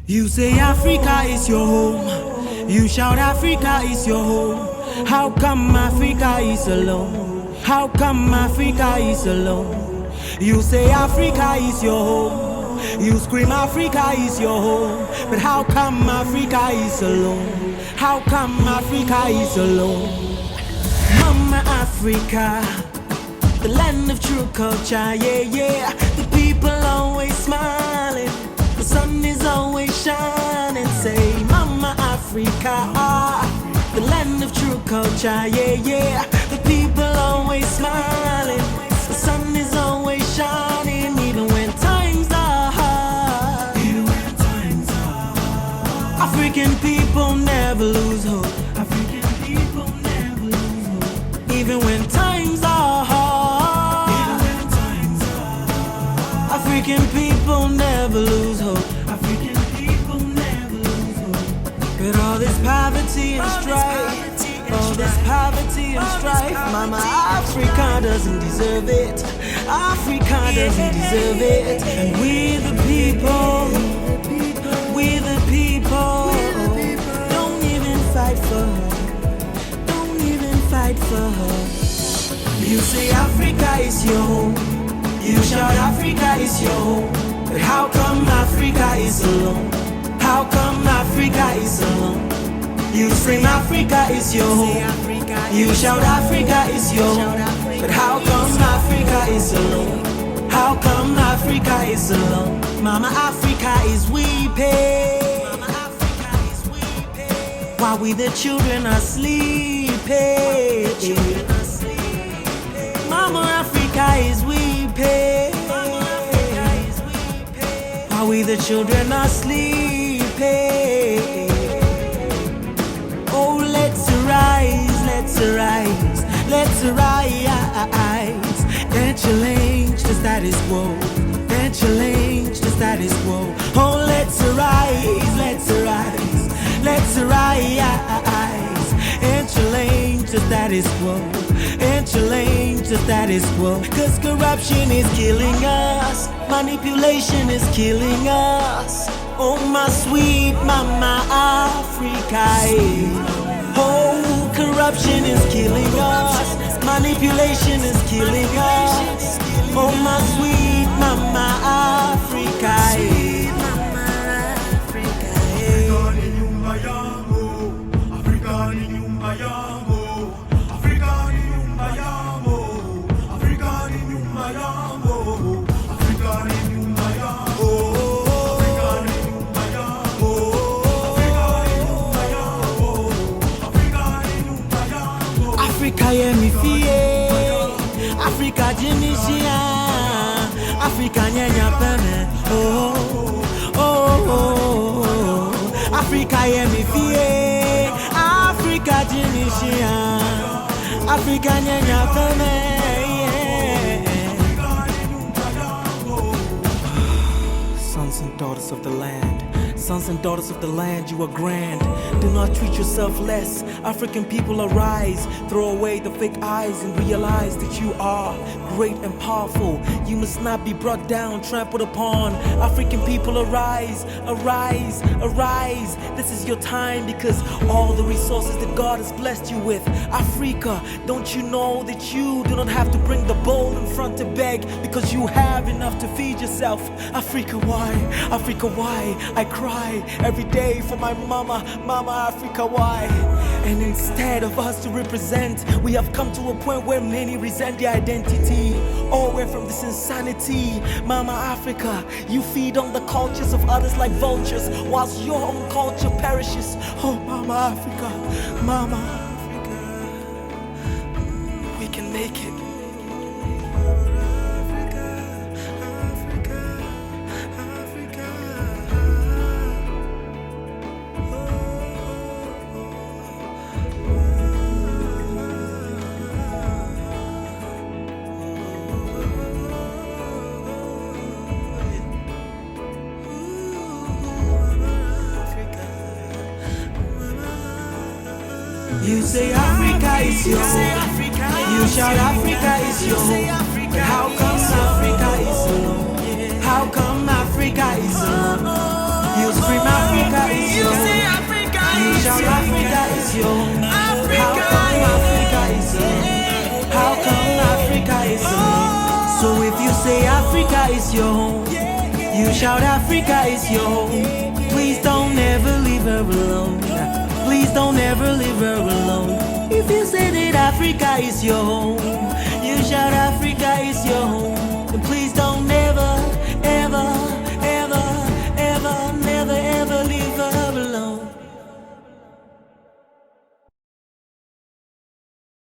You say Africa is your home. You shout Africa is your home. How come Africa is alone? How come Africa is alone? You say Africa is your home. You scream Africa is your home. But how come Africa is alone? How come Africa is alone? Mama Africa, the land of true culture, yeah, yeah. The people always smiling, the sun is always shining. Say, Mama Africa, the land of true culture, yeah, yeah. The people always smiling, the sun is always shining, even when times are hard. Even when times are hard. African people never lose hope. African people never lose hope. Even when times are hard. Even when times are hard. African people never lose hope. African people never lose hope. But all this poverty and strife, all this poverty and strife, Mama Africa doesn't deserve it. Africa doesn't deserve it. And we the people, we the people, don't even fight for her. Don't even fight for her. You say Africa is your home. You shout Africa is your home. But how come Africa is alone? How come Africa is alone? You scream Africa is your home. You shout Africa is your home. But how come Africa is alone? How come Africa is alone? Mama Africa is weeping while we the children are sleeping. Mama Africa is weeping while we the children are sleeping. Oh, let's arise, let's arise, let's arise and challenge the status quo, and challenge the status quo. Oh, let's arise, let's arise, let's arise and challenge the status quo, and challenge the status quo. Cause corruption is killing us, manipulation is killing us. Oh, my sweet Mama Africa. Oh, corruption is killing us, manipulation is killing us. Oh, my sweet Mama Africa. Africa yemi fie, Africa jinishia, Africa nyanya peme. Oh, oh, oh, oh. Africa yemi fie, Africa jinishia, Africa nyanya peme. Sons and daughters of the land, sons and daughters of the land, you are grand. Do not treat yourself less. African people, arise. Throw away the fake eyes and realize that you are great and powerful. You must not be brought down, trampled upon. African people, arise, arise, arise. This is your time, because all the resources that God has blessed you with. Africa, don't you know that you do not have to bring the bowl in front to beg, because you have enough to feed yourself. Africa, why? Africa, why? I cry every day for my mama, Mama Africa, why? And instead of us to represent, we have come to a point where many resent their identity. Oh, we're from this insanity. Mama Africa, you feed on the cultures of others like vultures, whilst your own culture perishes. Oh, Mama Africa, Mama Africa, we can make it. You say Africa is your home. You shout Africa is your home. But how come Africa is alone? How come Africa is alone? You scream is your home, you shout Africa is your home. How come Africa is your home? How come Africa is your home? So if you say Africa is your home, you shout Africa is your home. Please don't ever leave her alone. Please don't ever leave her alone. If you say that Africa is your home, you shout Africa is your home.